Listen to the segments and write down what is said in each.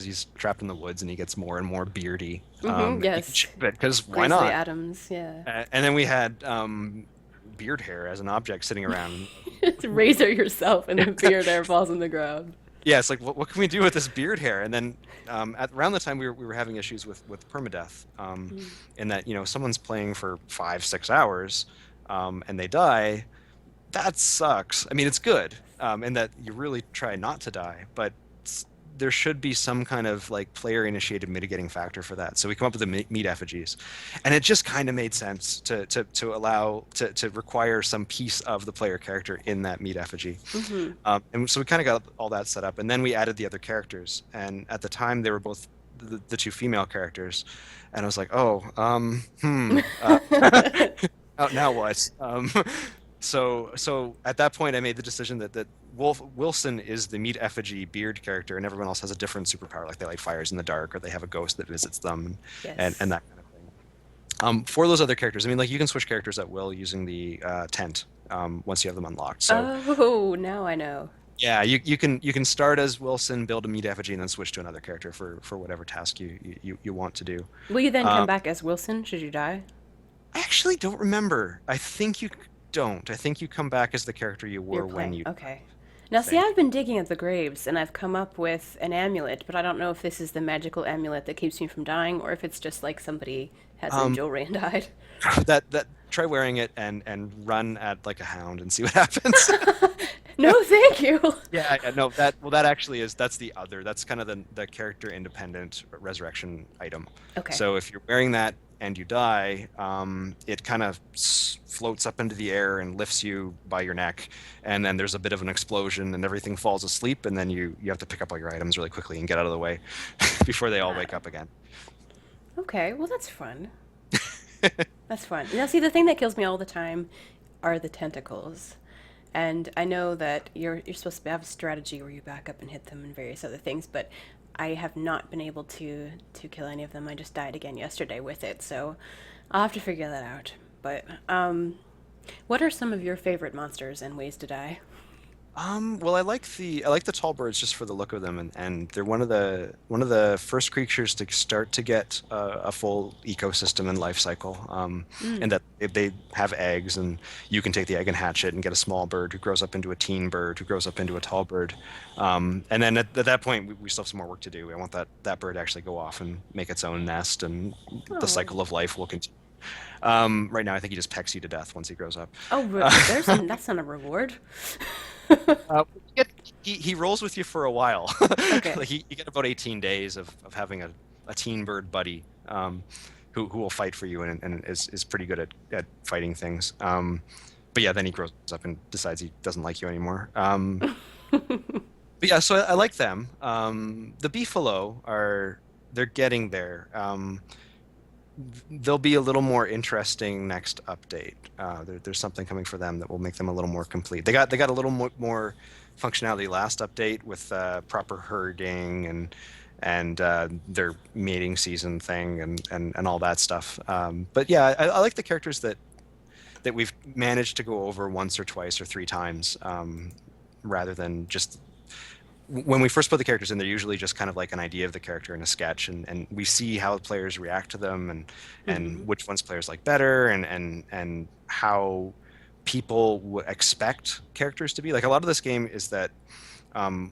he's trapped in the woods and he gets more and more beardy. You can Yes. shave it because why Grizzly not? Adams, yeah. And then we had beard hair as an object sitting around. Razor yourself and the beard hair falls on the ground. Yeah, it's like what can we do with this beard hair? And then at around the time we were having issues with permadeath, in that someone's playing for 5 6 hours, and they die. That sucks. I mean, it's good, in that you really try not to die, but there should be some kind of like player initiated mitigating factor for that. So we come up with the meat effigies, and it just kind of made sense to allow to require some piece of the player character in that meat effigy. Hmm. And so we kind of got all that set up, and then we added the other characters. And at the time, they were both the two female characters, and I was like, oh, now what? So at that point, I made the decision that Wilson is the meat effigy beard character, and everyone else has a different superpower, like they light fires in the dark, or they have a ghost that visits them, and Yes. that kind of thing. For those other characters, I mean, like you can switch characters at will using the tent, once you have them unlocked. So Oh, now I know. yeah, you can start as Wilson, build a meat effigy, and then switch to another character for whatever task you want to do. Will you then come Um, back as Wilson should you die? I actually don't remember. I think you don't. I think you come back as the character you You're were when playing. you Okay. I Now, see, think. I've been digging at the graves and I've come up with an amulet, but I don't know if this is the magical amulet that keeps me from dying or if it's just like somebody has a Um, jewelry and died. that try wearing it and run at like a hound and see what happens. No, thank you. Yeah, no, that actually that's the other. That's kind of the character independent resurrection item. Okay. So if you're wearing that and you die, it kind of floats up into the air and lifts you by your neck, and then there's a bit of an explosion and everything falls asleep, and then you have to pick up all your items really quickly and get out of the way before they all wake up again. Okay, well, that's fun. That's fun. Now, see, the thing that kills me all the time are the tentacles. And I know that you're supposed to have a strategy where you back up and hit them and various other things, but I have not been able to kill any of them. I just died again yesterday with it, so I'll have to figure that out. But what are some of your favorite monsters and ways to die? Well, I like the tall birds just for the look of them, and they're one of the first creatures to start to get a full ecosystem and life cycle. And Mm. that they have eggs, and you can take the egg and hatch it and get a small bird who grows up into a teen bird who grows up into a tall bird. And then at that point, we still have some more work to do. I want that bird to actually go off and make its own nest, and the Oh, cycle of life will continue. Right now, I think he just pecks you to death once he grows up. oh, there's that's not a reward. Uh, he rolls with you for a while. Okay. Like you get about 18 days of having a teen bird buddy, who will fight for you and is pretty good at fighting things. But yeah, then he grows up and decides he doesn't like you anymore. But yeah, so I like them. The beefalo they're getting there. They'll be a little more interesting next update. There's something coming for them that will make them a little more complete. They got a little more functionality last update with proper herding and their mating season thing and all that stuff. But yeah, I like the characters that we've managed to go over once or twice or three times, rather than just when we first put the characters in, they're usually just kind of like an idea of the character in a sketch, and we see how players react to them, and Hmm. which ones players like better, and how people expect characters to be. Like a lot of this game is that,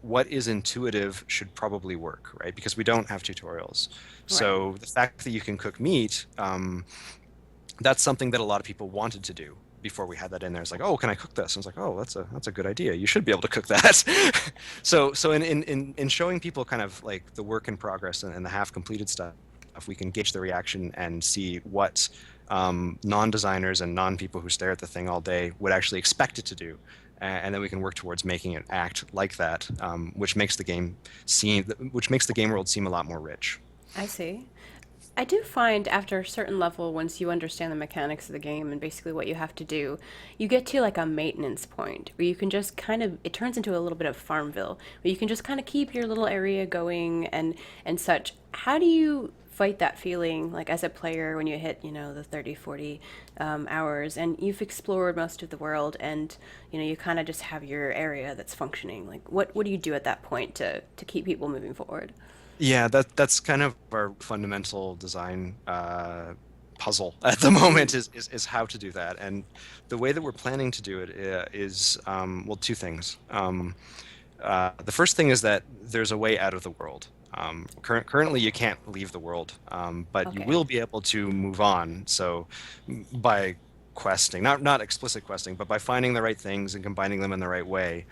what is intuitive should probably work, right? Because we don't have tutorials. Right. So the fact that you can cook meat, that's something that a lot of people wanted to do before we had that in there. It's like, oh, can I cook this? And it's like, oh, that's a good idea. You should be able to cook that. So in showing people kind of like the work in progress and the half completed stuff, we can gauge the reaction and see what, non-designers and non-people who stare at the thing all day would actually expect it to do. And then we can work towards making it act like that, which makes the game world seem a lot more rich. I see. I do find after a certain level, once you understand the mechanics of the game and basically what you have to do, you get to like a maintenance point where you can just kind of, it turns into a little bit of Farmville, where you can just kind of keep your little area going and such. How do you fight that feeling like as a player when you hit, the 30, 40 hours and you've explored most of the world and, you kind of just have your area that's functioning? Like what do you do at that point to keep people moving forward? Yeah, that's kind of our fundamental design puzzle at the Mm, moment is how to do that. And the way that we're planning to do it is well, two things. The first thing is that there's a way out of the world. Currently, you can't leave the world, but you okay. will be able to move on. So, by questing, not explicit questing, but by finding the right things and combining them in the right way,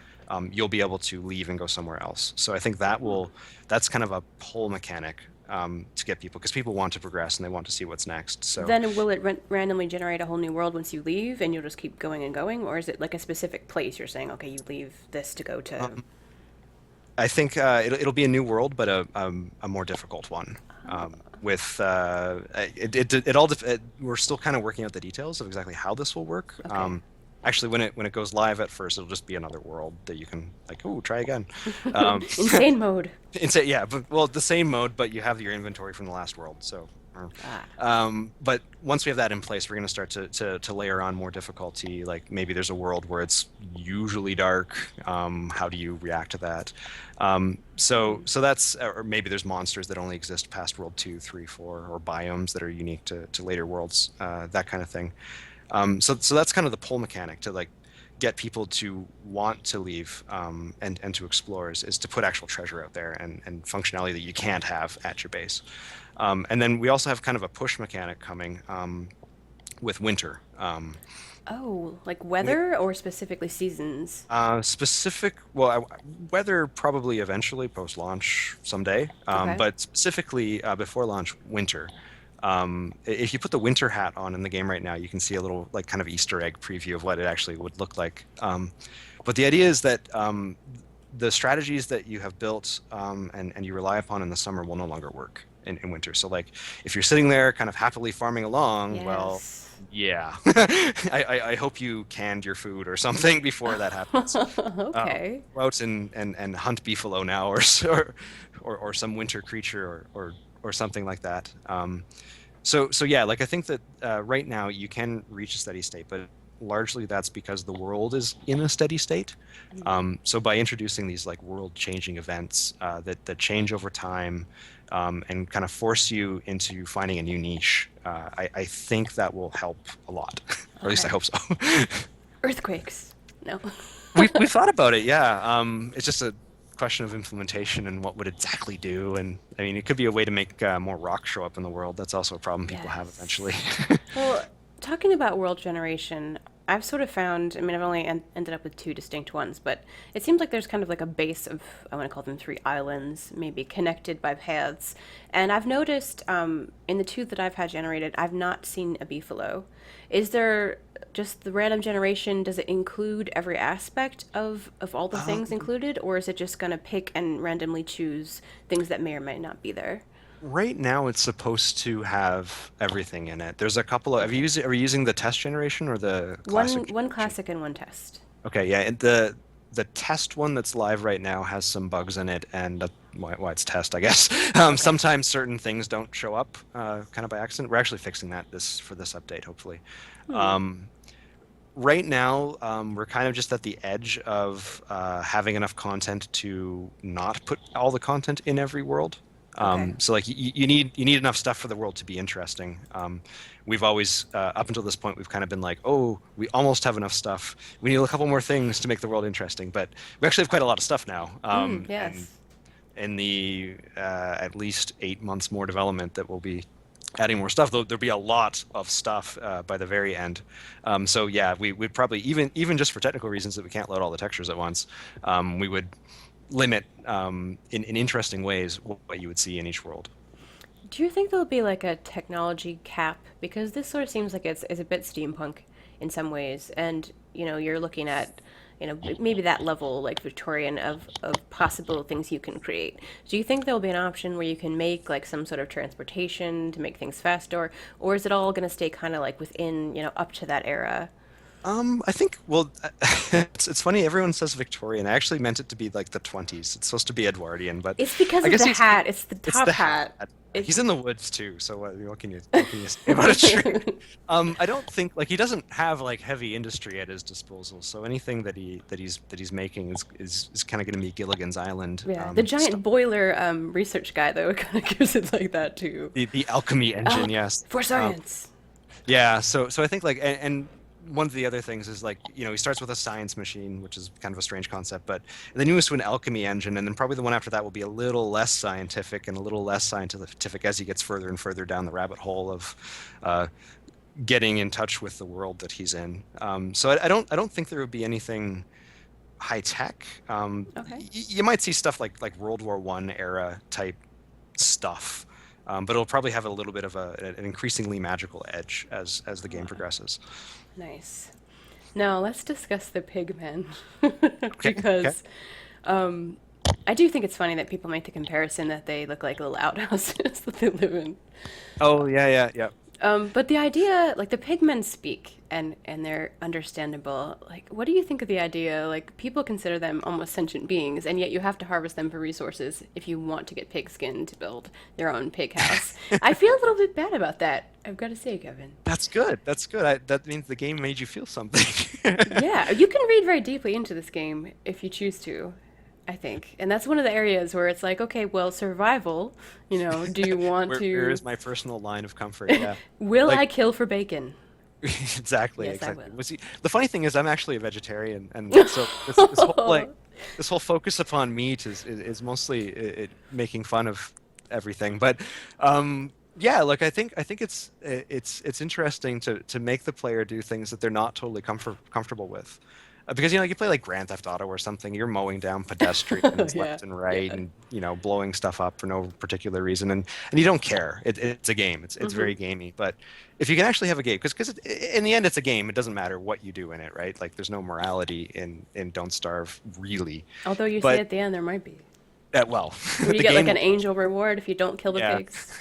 you'll be able to leave and go somewhere else. So I think that's kind of a pull mechanic to get people because people want to progress and they want to see what's next. So Then will it randomly generate a whole new world once you leave and you'll just keep going and going? Or is it like a specific place you're saying, okay, you leave this to go to. um, I think it'll be a new world, but a more difficult one. With it all we're still kind of working out the details of exactly how this will work. Okay. Actually, when it goes live at first, it'll just be another world that you can like, oh, try again. Um, Insane mode. yeah, but well, the same mode, but you have your inventory from the last world. So, Ah. but once we have that in place, we're going to start to layer on more difficulty. Like maybe there's a world where it's usually dark. How do you react to that? So that's or maybe there's monsters that only exist past world 2, 3, 4, or biomes that are unique to later worlds. That kind of thing. So that's kind of the pull mechanic to like get people to want to leave and to explore is to put actual treasure out there and functionality that you can't have at your base. And then we also have kind of a push mechanic coming with winter. Oh, like Wi- weather or specifically seasons? Weather probably eventually post launch someday, Okay. but specifically before launch, winter. If you put the winter hat on in the game right now, you can see a little like kind of Easter egg preview of what it actually would look like. But the idea is that the strategies that you have built and you rely upon in the summer will no longer work in winter. So like if you're sitting there kind of happily farming along, well, Yes. yeah, I hope you canned your food or something before that happens. Okay. Go out and hunt beefalo now or some winter creature or something like that. So yeah, like I think that right now you can reach a steady state, but largely that's because the world is in a steady state. So by introducing these like world-changing events that change over time and kind of force you into finding a new niche, I think that will help a lot, or at least I Okay. hope so. Earthquakes. No. We've thought about it, yeah. It's just a question of implementation and what would exactly do. And I mean, it could be a way to make more rock show up in the world. That's also a problem people have eventually. Yes. Well, talking about world generation, I've sort of found, I mean, I've only ended up with two distinct ones, but it seems like there's kind of like a base of, I want to call them three islands, maybe connected by paths. And I've noticed in the two that I've had generated, I've not seen a beefalo. Is there just the random generation? Does it include every aspect of all the things Um, included, or is it just going to pick and randomly choose things that may or may not be there? right now, it's supposed to have everything in it. There's a couple of. Okay. Are you using the test generation or the classic One generation? classic and one test. Okay, yeah, and the test one that's live right now has some bugs in it, and why it's test, I guess. Okay. Sometimes certain things don't show up kind of by accident. We're actually fixing that this update, hopefully. Hmm. Um, right now, we're kind of just at the edge of having enough content to not put all the content in every world. Okay. So like you need enough stuff for the world to be interesting. We've always up until this point we've kind of been like, oh, we almost have enough stuff. We need a couple more things to make the world interesting, but we actually have quite a lot of stuff now. Mm, And yes. in the at least 8 months more development that will be adding more stuff. There'll be a lot of stuff by the very end. So yeah, we'd probably even just for technical reasons that we can't load all the textures at once, we would limit in interesting ways what you would see in each world. Do you think there'll be like a technology cap? Because this sort of seems like it's a bit steampunk in some ways, and you're looking at maybe that level like Victorian of possible things you can create. Do you think there'll be an option where you can make like some sort of transportation to make things faster, or is it all going to stay kind of like within up to that era? I think well, it's funny. Everyone says Victorian. I actually meant it to be like the 20s. It's supposed to be Edwardian, but It's because I of guess the you hat. It's the it's top the hat. hat. It, He's in the woods too, so what can you say about a tree? I don't think like he doesn't have like heavy industry at his disposal, so anything that he's making is kind of going to be Gilligan's Island yeah, the stuff. giant boiler research guy though kind of gives it like that too. The alchemy engine, yes. For Um, science. yeah, so I think like and one of the other things is like he starts with a science machine, which is kind of a strange concept, but then he moves to an alchemy engine, and then probably the one after that will be a little less scientific and a little less scientific as he gets further and further down the rabbit hole of uh, getting in touch with the world that he's in. So I don't think there would be anything high tech. Okay. You might see stuff like World War One era type stuff, but it'll probably have a little bit of an increasingly magical edge as the game progresses. Nice. Now let's discuss the pigmen Okay. Okay. because um, I do think it's funny that people make the comparison that they look like little outhouses that they live in. Oh yeah, yeah, yeah. But the idea, like the pigmen speak and they're understandable. Like, what do you think of the idea? Like, people consider them almost sentient beings, and yet you have to harvest them for resources if you want to get pig skin to build their own pig house. I feel a little bit bad about that. I've got to say, Kevin. That's good. That's good. That means the game made you feel something. Yeah, you can read very deeply into this game if you choose to, I think. And that's one of the areas where it's like, okay, well, survival, do you want Where to is my personal line of comfort? Yeah. will Like I kill for bacon? exactly, Yes, I exactly. will. Well, see, the funny thing is I'm actually a vegetarian, and so this whole focus upon meat is mostly making fun of everything. But yeah, look, I think it's interesting to make the player do things that they're not totally comfortable with. Because you play like Grand Theft Auto or something, you're mowing down pedestrians Yeah, left and right, yeah. and blowing stuff up for no particular reason, and you don't care. It's a game. It's Hmm. very gamey. But if you can actually have a game, because in the end it's a game. It doesn't matter what you do in it, right? Like there's no morality in Don't Starve really. Although you say But at the end there might be. well, Would you the get like game an will. angel reward if you don't kill the Yeah. pigs?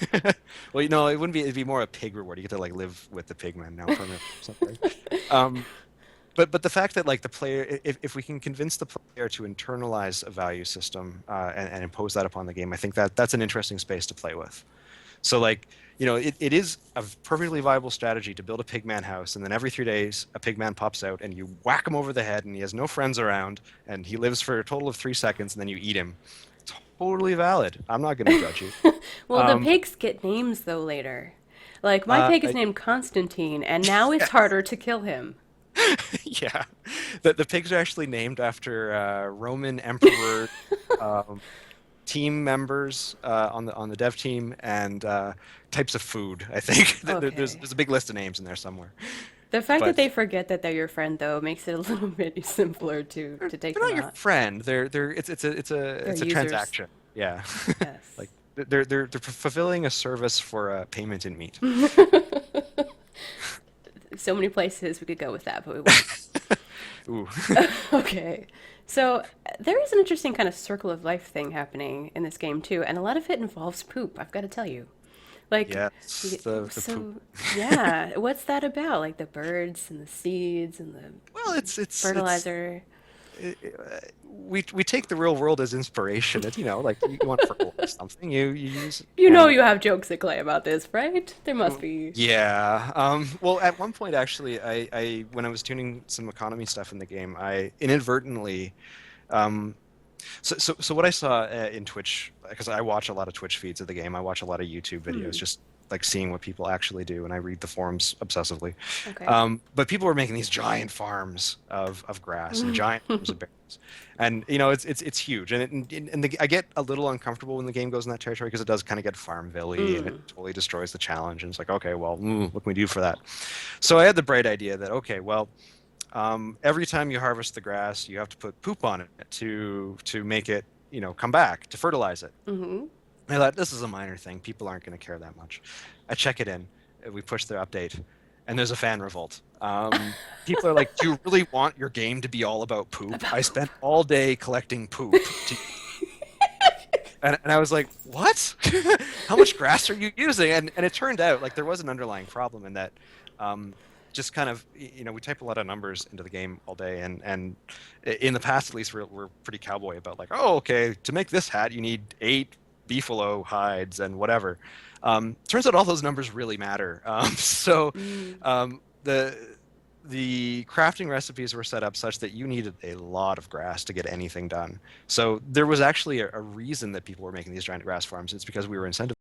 Well, it wouldn't be. It'd be more a pig reward. You get to like live with the pigmen now permanently or something. Um, but the fact that like the player, if we can convince the player to internalize a value system and impose that upon the game, I think that's an interesting space to play with. So like it is a perfectly viable strategy to build a pigman house, and then every 3 days a pigman pops out and you whack him over the head, and he has no friends around, and he lives for a total of 3 seconds, and then you eat him. Totally valid. I'm not going to judge you. Well, the Um, pigs get names though later. Like my uh, pig is named Constantine, and now it's harder to kill him. yeah, the pigs are actually named after Roman emperor um, team members on the dev team and types of food. I think there's Okay. there's a big list of names in there somewhere. The fact that But they forget that they're your friend though makes it a little bit simpler they're, to take they're them not your out. friend. It's They're a users. transaction. Yeah, like Yes. they're fulfilling a service for payment in meat. So many places we could go with that, but we won't. Ooh, Okay. So there is an interesting kind of circle of life thing happening in this game too, and a lot of it involves poop, I've got to tell you. Like, yes, the poop. so yeah, what's that about? Like the birds and the seeds and the Well, it's fertilizer. we take the real world as inspiration. And like you want to fertilize something, you use You know animal. you have jokes at Clay about this, right? There must be. Yeah. Well, at one point, actually, I when I was tuning some economy stuff in the game, I inadvertently. Um, so what I saw in Twitch, because I watch a lot of Twitch feeds of the game, I watch a lot of YouTube videos, Hmm. just like seeing what people actually do, and I read the forums obsessively. Okay. But people were making these giant farms of grass and giant farms of berries, and it's huge, I get a little uncomfortable when the game goes in that territory because it does kind of get Farmville-y and it Mm. totally destroys the challenge, and it's like, okay, well, what can we do for that? So I had the bright idea that okay, well, every time you harvest the grass, you have to put poop on it to make it come back to fertilize it. Mm-hmm. I thought this is a minor thing. People aren't going to care that much. I check it in. We push the update, and there's a fan revolt. People are like, "Do you really want your game to be all about poop? I About poop. spent all day collecting poop." And I was like, "What? How much grass are you using?" And it turned out like there was an underlying problem in that. Just kind of we type a lot of numbers into the game all day, and in the past at least we're pretty cowboy about like, oh, okay, to make this hat you need 8 beefalo hides and whatever. Turns out all those numbers really matter. So Mm. um, the crafting recipes were set up such that you needed a lot of grass to get anything done. So there was actually a reason that people were making these giant grass farms. It's because we were incentivized